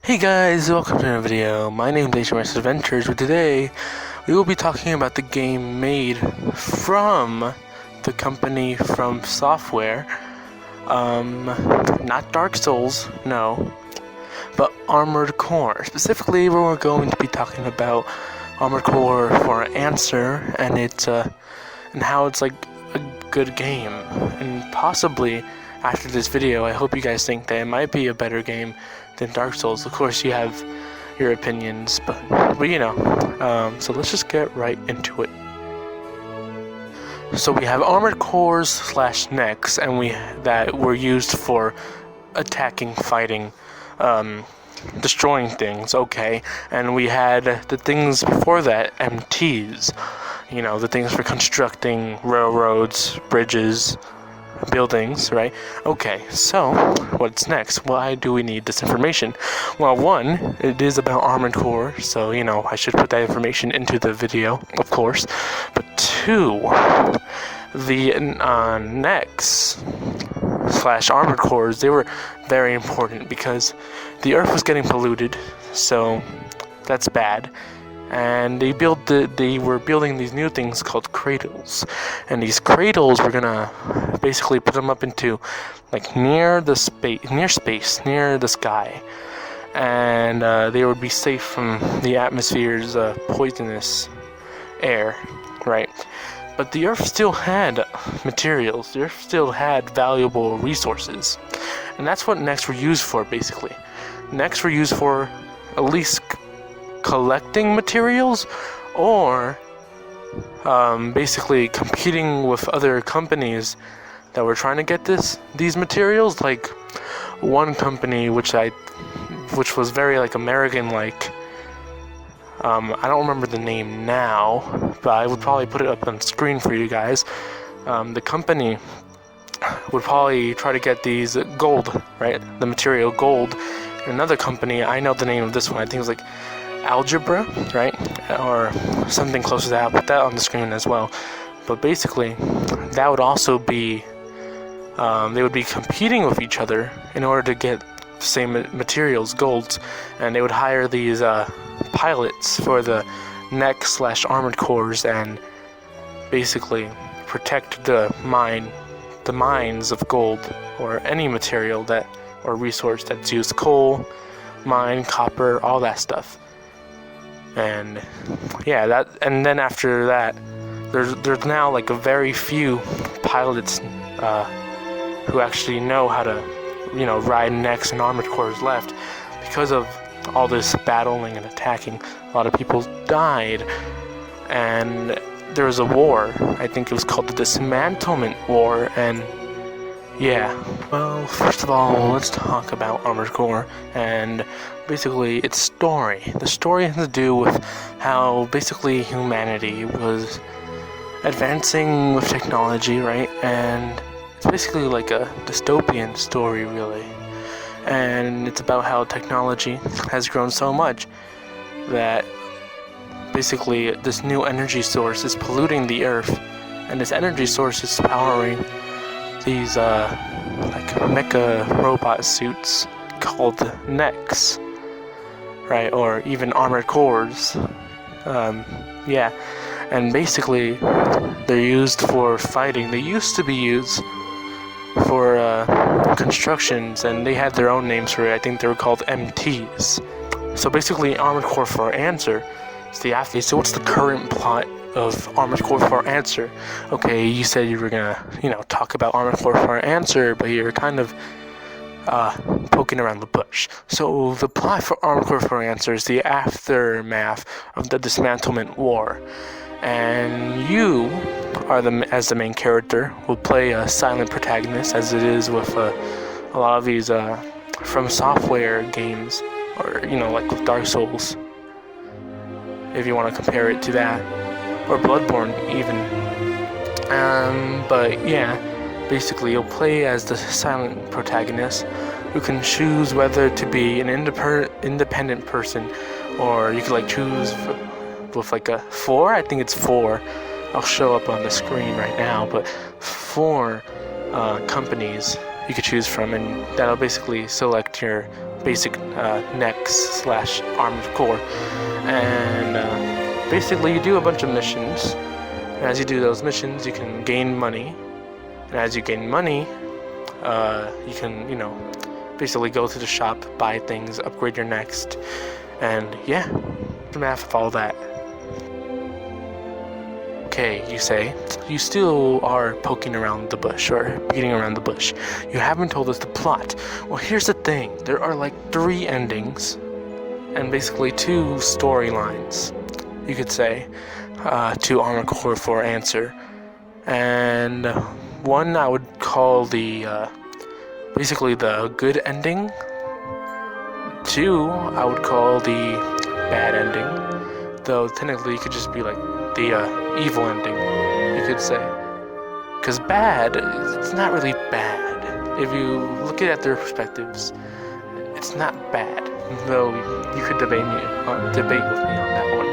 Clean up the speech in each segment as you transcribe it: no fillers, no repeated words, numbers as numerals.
Hey guys, welcome to another video. My name is HMS Adventures, where today we will be talking about the game made from the company From Software. Not Dark Souls, no, but Armored Core. Specifically, we're going to be talking about Armored Core for Answer and and how it's like a good game. And possibly after this video, I hope you guys think that it might be a better game than Dark Souls. Of course, you have your opinions, but so let's just get right into it. So we have armored cores / necks, and that were used for attacking, fighting, destroying things. Okay, and we had the things before that, MTs. The things for constructing railroads, bridges, buildings, right? Okay, so what's next? Why do we need this information? Well, one, it is about Armored Core, so I should put that information into the video, of course. But two, the necks / armored cores, they were very important because the Earth was getting polluted, so that's bad. And they were building these new things called cradles, and these cradles were gonna basically put them up into like near the sky, and they would be safe from the atmosphere's poisonous air, right? But the Earth still had materials. The Earth still had valuable resources, and that's what necks were used for. Basically, necks were used for at least collecting materials, or basically competing with other companies that were trying to get these materials. Like one company which was very like American, like I don't remember the name now, but I would probably put it up on screen for you guys. The company would probably try to get these gold, right? The material gold. Another company, I know the name of this one, I think it was like Algebra, right? Or something close to that. I'll put that on the screen as well. But basically, that would also be they would be competing with each other in order to get the same materials, golds, and they would hire these pilots for the neck / armored cores and basically protect the mines of gold or any material or resource that's used, coal, mine, copper, all that stuff. And yeah, and then after that, there's now like a very few pilots who actually know how to ride necks and armored cores left because of all this battling and attacking. A lot of people died, and there was a war. I think it was called the Dismantlement War. And yeah, well, first of all, let's talk about Armored Core and basically its story. The story has to do with how basically humanity was advancing with technology, right? And it's basically like a dystopian story, really. And it's about how technology has grown so much that basically this new energy source is polluting the Earth, and this energy source is powering these like mecha robot suits called necks, right? Or even armored cores. Yeah, and basically they're used for fighting. They used to be used for constructions, and they had their own names for it. I think they were called MTs. So basically, Armored Core for Answer is the athlete. So what's the current plot of Armored Core for Answer? Okay, you said you were gonna, talk about Armored Core for Answer, but you're kind of poking around the bush. So the plot for Armored Core for Answer is the aftermath of the Dismantlement War, and you are as the main character will play a silent protagonist, as it is with a lot of these From Software games, or like with Dark Souls, if you want to compare it to that, or Bloodborne even. But yeah, basically you'll play as the silent protagonist who can choose whether to be an independent person, or you could choose with like a 4. I think it's 4. I'll show up on the screen right now, but 4 companies you could choose from, and that'll basically select your basic Nex/Armored Core. And basically you do a bunch of missions, and as you do those missions you can gain money, and as you gain money you can, basically go to the shop, buy things, upgrade your Next, and yeah, the math of all that. Okay, you say, you still are poking around the bush, or beating around the bush. You haven't told us the plot. Well, here's the thing. There are like 3 endings, and basically 2 storylines, you could say, to Armored Core 4 Answer. And one I would call basically the good ending. 2 I would call the bad ending. Though technically it could just be like the evil ending, you could say. Because bad, it's not really bad. If you look at their perspectives, it's not bad. Though you could debate with me on that one.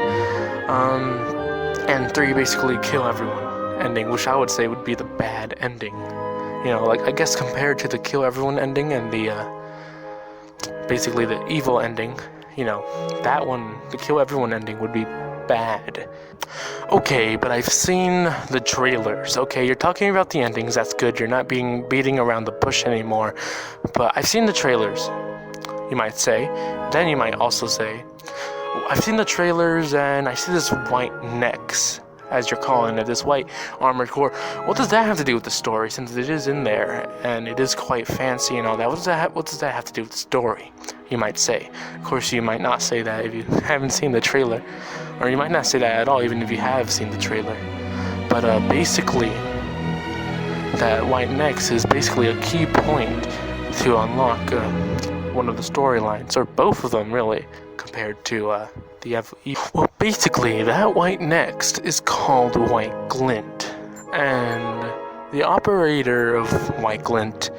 And 3 basically kill everyone ending, which I would say would be the bad ending. I guess compared to the kill everyone ending and the basically the evil ending, that one, the kill everyone ending, would be bad. Okay, but I've seen the trailers. Okay, you're talking about the endings, that's good. You're not beating around the bush anymore. But I've seen the trailers, you might say. Then you might also say, I've seen the trailers and I see this white Nex, as you're calling it, this white Armored Core. What does that have to do with the story, since it is in there and it is quite fancy and all that? What does that have to do with the story, you might say? Of course, you might not say that if you haven't seen the trailer, or you might not say that at all even if you have seen the trailer. But basically, that white Nex is basically a key point to unlock one of the storylines, or both of them really, compared to well, basically, that white Next is called White Glint, and the operator of White Glint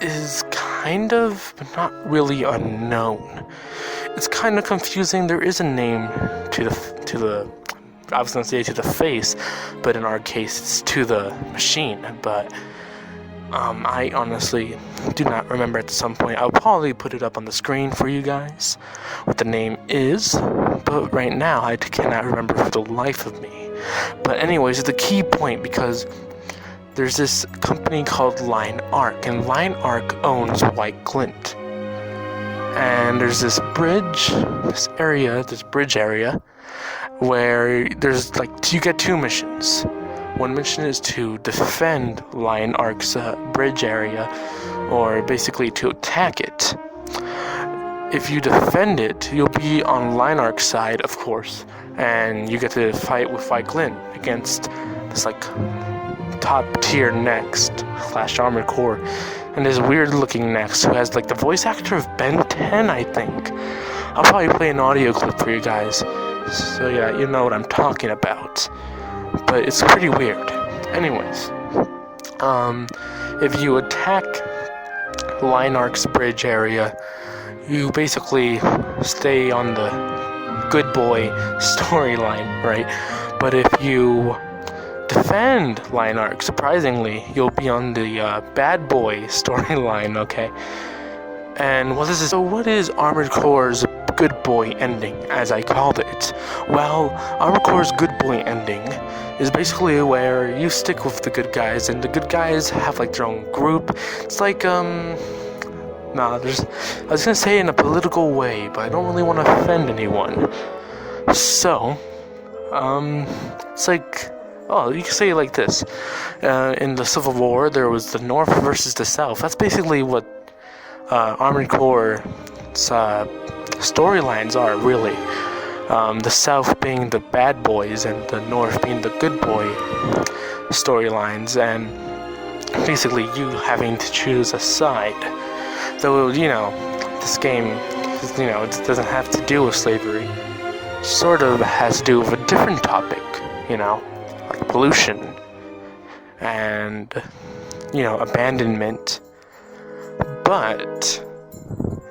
is kind of, but not really, unknown. It's kind of confusing. There is a name to the I was gonna say to the face, but in our case it's to the machine. But I honestly do not remember at some point. I'll probably put it up on the screen for you guys what the name is, but right now I cannot remember for the life of me. But anyways, it's a key point because there's this company called Line Arc, and Line Arc owns White Glint. And there's this bridge area, where there's you get 2 missions. One mission is to defend Line Arc's bridge area, or basically to attack it. If you defend it, you'll be on Line Arc's side, of course, and you get to fight with White Glint against this top tier Next / Armored Core, and this weird looking Next who has the voice actor of Ben 10, I think. I'll probably play an audio clip for you guys, so yeah, you know what I'm talking about. But it's pretty weird. Anyways, if you attack Line Arc's bridge area, you basically stay on the good boy storyline, right? But if you defend Line Arc, surprisingly, you'll be on the bad boy storyline, okay? And what is Armored Core's good boy ending, as I called it? Well, Armored Core's good boy ending is basically where you stick with the good guys, and the good guys have their own group. It's I was gonna say in a political way, but I don't really want to offend anyone. So, it's you can say it like this. In the Civil War, there was the North versus the South. That's basically what Armored Core's storylines are, really. The South being the bad boys and the North being the good boy storylines, and basically you having to choose a side. Though, this game, it doesn't have to do with slavery. Sort of has to do with a different topic, like pollution and, abandonment. But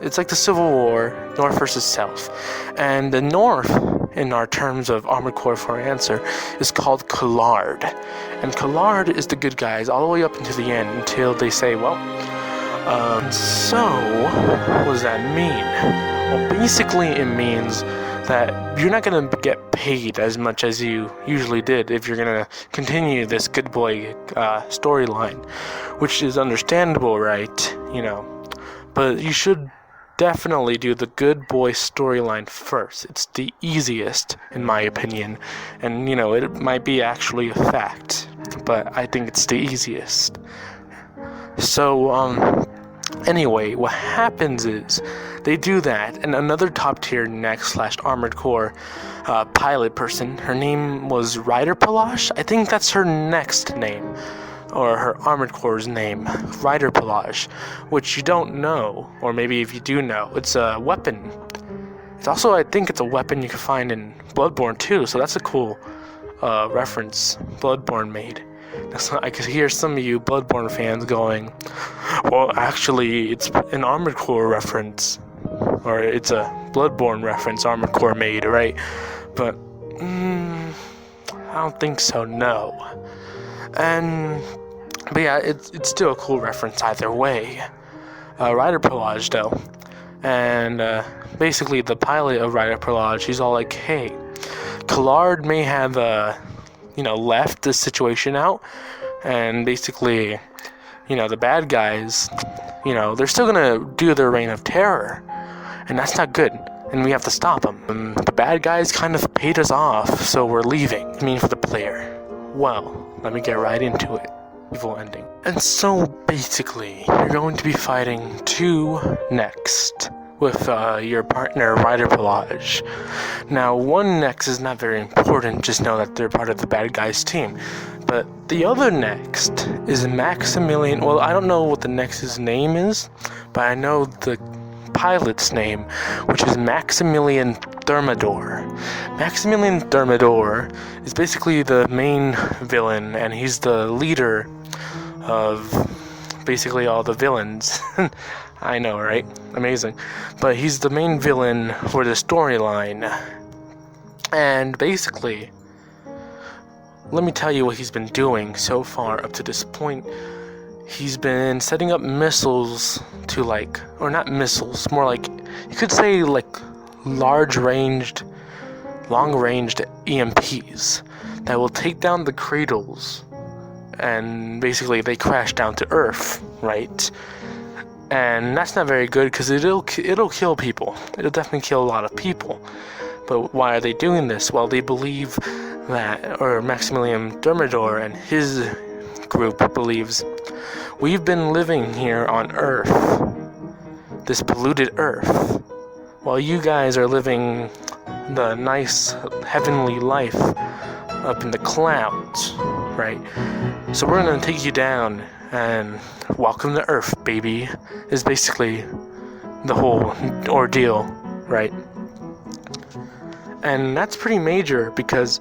it's like the Civil War, North versus South. And the North, in our terms of Armored Core 4 Answer, is called Collard. And Collard is the good guys all the way up until the end, until they say, well, So, what does that mean? Well, basically it means that you're not going to get paid as much as you usually did if you're going to continue this good boy storyline, which is understandable, right? But you should definitely do the good boy storyline first. It's the easiest, in my opinion, and it might be actually a fact, but I think it's the easiest. So, anyway, what happens is they do that, and another top tier neck/armored core pilot person, her name was Rider Palash. I think that's her next name, or her armored core's name, Rider Palash, which you don't know, or maybe if you do know, it's a weapon. It's also, I think it's a weapon you can find in Bloodborne too, so that's a cool reference Bloodborne made. I could hear some of you Bloodborne fans going, well, actually, it's an Armored Core reference, or it's a Bloodborne reference Armored Core made, right? But, I don't think so, no. But yeah, it's still a cool reference either way. Rider Pelage, though, and basically the pilot of Rider Pelage, he's all like, hey, Collard may have left this situation out, and basically, the bad guys, they're still gonna do their reign of terror, and that's not good, and we have to stop them. And the bad guys kind of paid us off, so we're leaving. For the player. Well, let me get right into it. Evil ending. And so, basically, you're going to be fighting 2 next with your partner, Rider Pelage. Now, 1 next is not very important, just know that they're part of the bad guys team. But the other next is Maximilian, well, I don't know what the next's name is, but I know the pilot's name, which is Maximilian Thermidor. Maximilian Thermidor is basically the main villain, and he's the leader of basically all the villains. I know, right? Amazing. But he's the main villain for the storyline. And basically, let me tell you what he's been doing so far up to this point. He's been setting up missiles to or not missiles, more like, you could say long-ranged EMPs that will take down the cradles, and basically they crash down to Earth, right? And that's not very good because it'll kill people. It'll definitely kill a lot of people. But why are they doing this? Well, they believe that, or Maximilian Thermidor and his group believes, we've been living here on Earth, this polluted Earth, while you guys are living the nice heavenly life up in the clouds, right? So we're gonna take you down and welcome to Earth, baby, is basically the whole ordeal, right? And that's pretty major because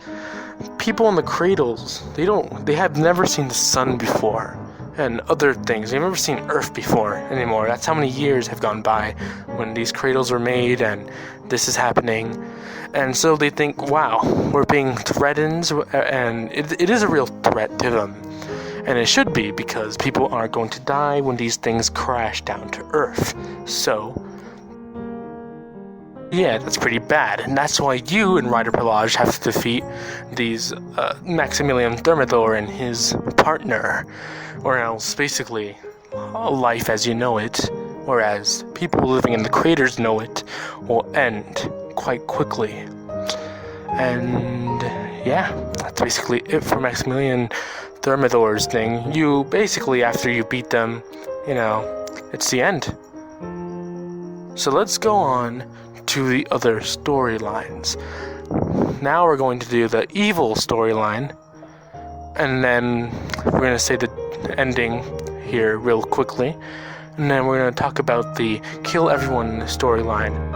people in the cradles, they have never seen the sun before and other things. They've never seen Earth before anymore. That's how many years have gone by when these cradles were made and this is happening. And so they think, wow, we're being threatened, and it is a real threat to them. And it should be, because people are going to die when these things crash down to Earth. So, yeah, that's pretty bad. And that's why you and Rider Pelage have to defeat these Maximilian Thermidor and his partner. Or else, basically, life as you know it, or as people living in the craters know it, will end quite quickly. And yeah, that's basically it for Maximilian Thermidor's thing. You basically, after you beat them, it's the end. So let's go on to the other storylines. Now we're going to do the evil storyline, and then we're going to say the ending here real quickly, and then we're going to talk about the kill everyone storyline.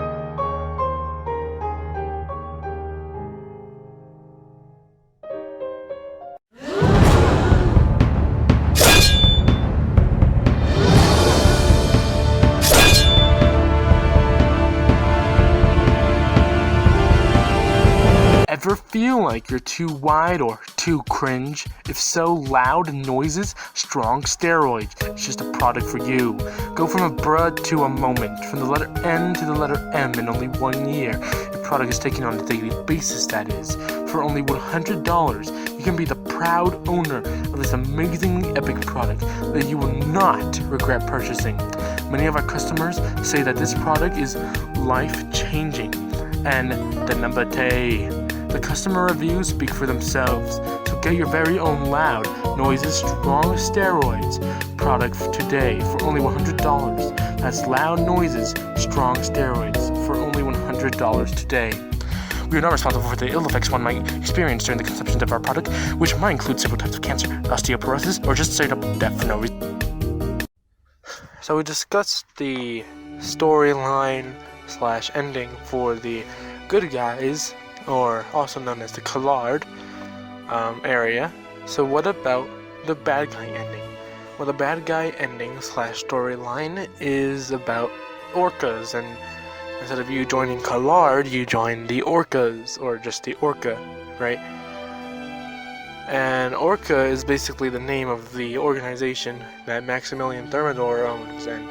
Ever feel like you're too wide or too cringe? If so, loud noises, strong steroids. It's just a product for you. Go from a bruh to a moment, from the letter N to the letter M in only 1 year. Your product is taken on a daily basis, that is. For only $100, you can be the proud owner of this amazingly epic product that you will not regret purchasing. Many of our customers say that this product is life-changing. And the number 10. The customer reviews speak for themselves. So get your very own loud, noises, strong steroids product today for only $100. That's loud noises, strong steroids for only $100 today. We are not responsible for the ill effects one might experience during the consumption of our product, which might include several types of cancer, osteoporosis, or just straight up death for no reason. So we discussed the storyline / ending for the good guys, or also known as the Collard area. So what about the bad guy ending? Well, the bad guy ending / storyline is about orcas, and instead of you joining Collard, you join the orcas, or just the orca, right? And orca is basically the name of the organization that Maximilian Thermidor owns, and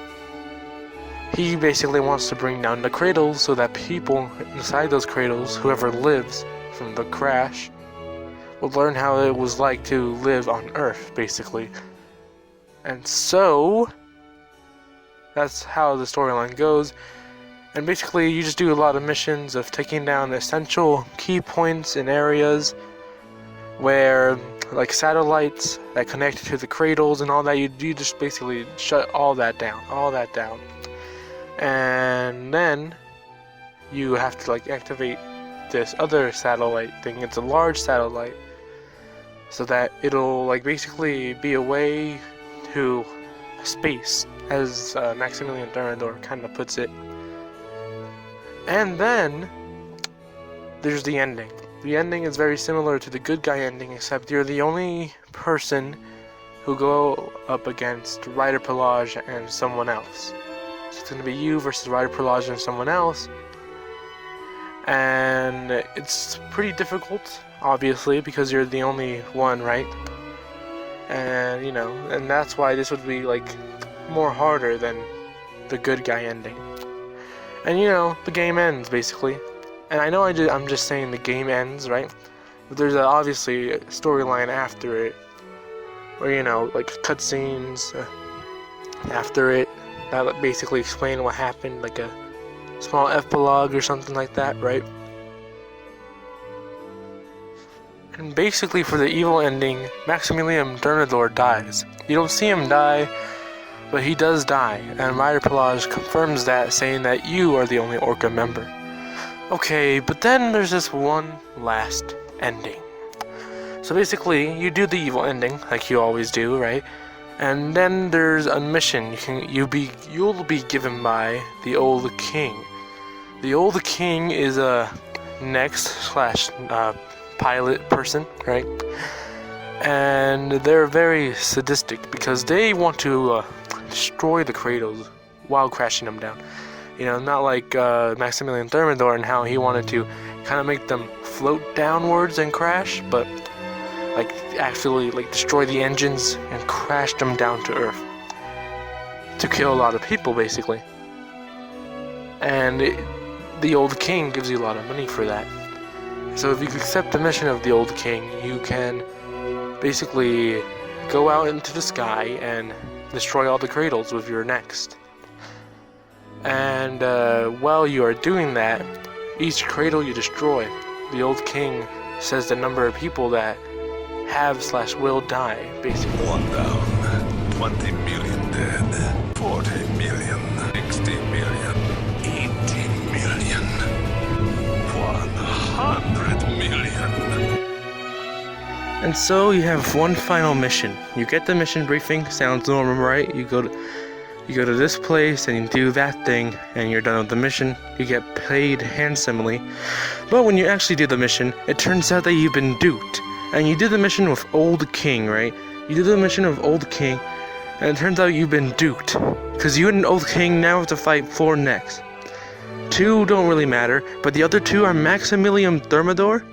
he basically wants to bring down the cradles so that people inside those cradles, whoever lives from the crash, will learn how it was like to live on Earth, basically. And so, that's how the storyline goes. And basically, you just do a lot of missions of taking down essential key points in areas where, like satellites that connect to the cradles and all that, you just basically shut all that down. And then you have to activate this other satellite thing. It's a large satellite, so that it'll basically be a way to space, as Maximilian Thermidor kind of puts it. And then there's the ending. The ending is very similar to the good guy ending, except you're the only person who go up against Ryder Pelage and someone else. So it's going to be you versus Ryder Pelage and someone else. And it's pretty difficult, obviously, because you're the only one, right? And, and that's why this would be, more harder than the good guy ending. And, the game ends, basically. And I know I'm just saying the game ends, right? But there's obviously a storyline after it. Where, cutscenes after it. That basically explain what happened, like a small epilogue or something like that, right? And basically for the evil ending, Maximilian Thermidor dies. You don't see him die, but he does die, and Ryder Pelage confirms that, saying that you are the only Orca member. Okay, but then there's this one last ending. So basically, you do the evil ending, like you always do, right? And then there's a mission you'll be given by the Old King. The Old King is a next / pilot person, right? And they're very sadistic because they want to destroy the cradles while crashing them down. Not like Maximilian Thermidor and how he wanted to kind of make them float downwards and crash, but actually destroy the engines and crash them down to Earth to kill a lot of people, basically. And the Old King gives you a lot of money for that. So if you accept the mission of the Old King, you can basically go out into the sky and destroy all the cradles with your next. And while you are doing that, each cradle you destroy, the Old King says the number of people that have / will die, basically. 1 down, 20 million dead, 40 million, 60 million, 80 million, 100 million. And so you have one final mission. You get the mission briefing, sounds normal, right? You go to this place and you do that thing and you're done with the mission. You get paid handsomely. But when you actually do the mission, it turns out that you've been duped. And you did the mission with Old King, right? You did the mission with Old King, and it turns out you've been duped. Because you and Old King now have to fight 4 next. 2 don't really matter, but the other 2 are Maximilian Thermidor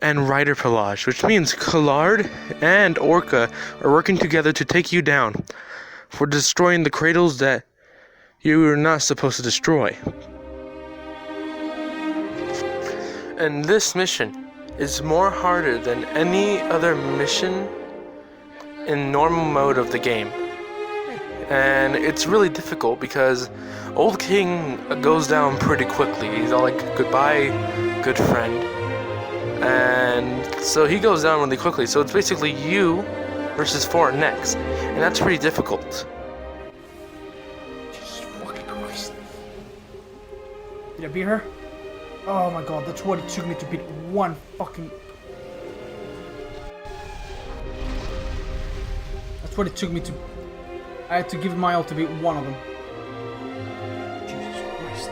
and Rider Pelage, which means Collard and Orca are working together to take you down for destroying the cradles that you are not supposed to destroy. And this mission is more harder than any other mission in normal mode of the game. And it's really difficult because Old King goes down pretty quickly. He's all like, goodbye, good friend. And so he goes down really quickly. So it's basically you versus 4 next. And that's pretty difficult. Jesus fucking Christ. Did I beat her? Oh my god, that's what it took me to beat one fucking... That's what it took me to... I had to give my all to beat one of them. Jesus Christ.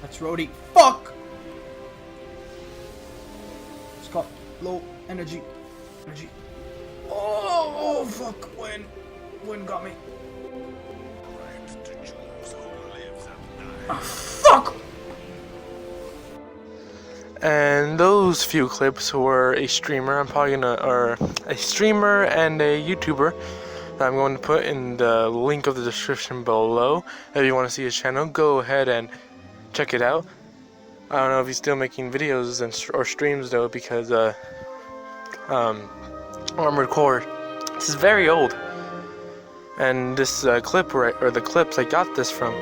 That's roadie. Fuck! It's got low energy. Oh fuck, When got me. Oh, fuck! And those few clips were a streamer. I'm probably gonna, or a streamer and a YouTuber that I'm going to put in the link of the description below. If you want to see his channel, go ahead and check it out. I don't know if he's still making videos or streams though, because Armored Core, this is very old. And this clip, or the clips I got this from,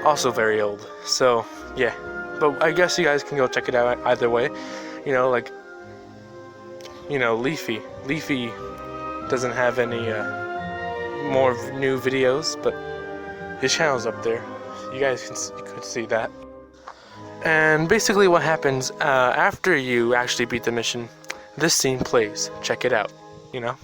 also very old. So yeah. But I guess you guys can go check it out either way. You know, like, you know, Leafy doesn't have any more new videos, but his channel's up there. You guys could see that. And basically what happens after you actually beat the mission, this scene plays. Check it out, you know?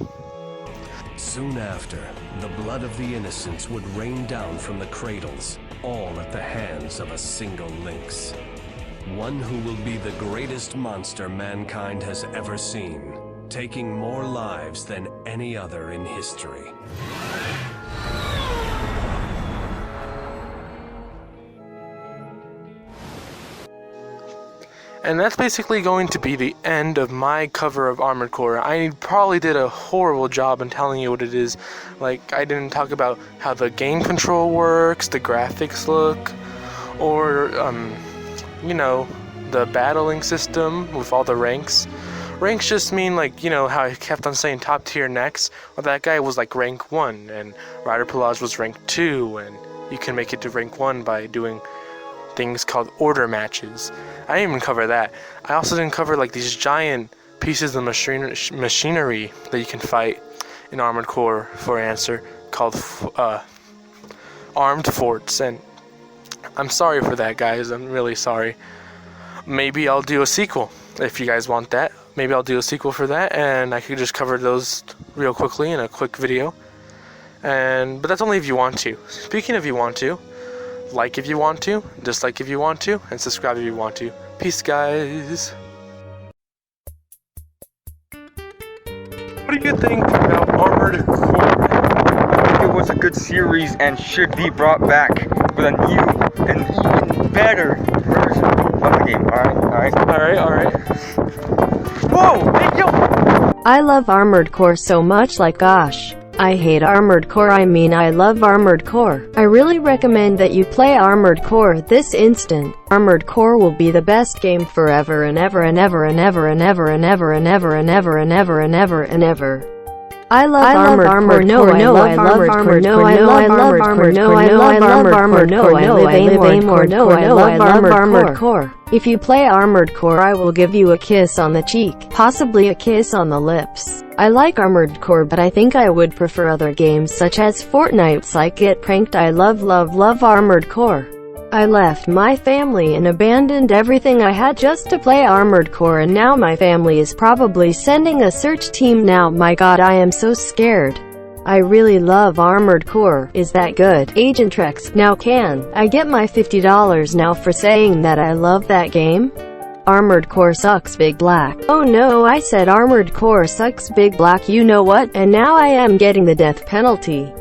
Soon after, the blood of the innocents would rain down from the cradles, all at the hands of a single lynx. One who will be the greatest monster mankind has ever seen, taking more lives than any other in history. And that's basically going to be the end of my cover of Armored Core. I probably did a horrible job in telling you what it is. Like, I didn't talk about how the game control works, the graphics look, or, you know, the battling system with all the ranks. Ranks just mean, like, you know, how I kept on saying top tier next. Well, that guy was like rank 1, and Rider Pelage was rank 2, and you can make it to rank 1 by doing things called order matches. I didn't even cover that. I also didn't cover like these giant pieces of machinery that you can fight in Armored Core for answer, called armed forts. And I'm sorry for that, guys. I'm really sorry. Maybe I'll do a sequel if you guys want that. Maybe I'll do a sequel for that, and I could just cover those real quickly in a quick video. But that's only if you want to. Speaking of you want to, like if you want to, dislike if you want to, and subscribe if you want to. Peace, guys. What do you think about Armored Core? I think it was a good series and should be brought back with a new and even better version of the game. Alright. Whoa! Hey, yo! I love Armored Core so much, like gosh. I hate Armored Core, I mean I love Armored Core. I really recommend that you play Armored Core this instant. Armored Core will be the best game forever and ever and ever and ever and ever and ever and ever and ever and ever and ever and ever. I love Armored Core. No, I love Armored Core. No, I love Armored Core. No, I love Armored Core. No, I love Armored Core. No, I love Armored Core. If you play Armored Core, I will give you a kiss on the cheek, possibly a kiss on the lips. I like Armored Core, but I think I would prefer other games such as Fortnite, like Get Pranked. I love Armored Core. I left my family and abandoned everything I had just to play Armored Core, and now my family is probably sending a search team now. My god, I am so scared. I really love Armored Core. Is that good? Agent Rex, now can I get my $50 now for saying that I love that game? Armored Core sucks, Big Black. Oh no, I said Armored Core sucks, Big Black. You know what? And now I am getting the death penalty.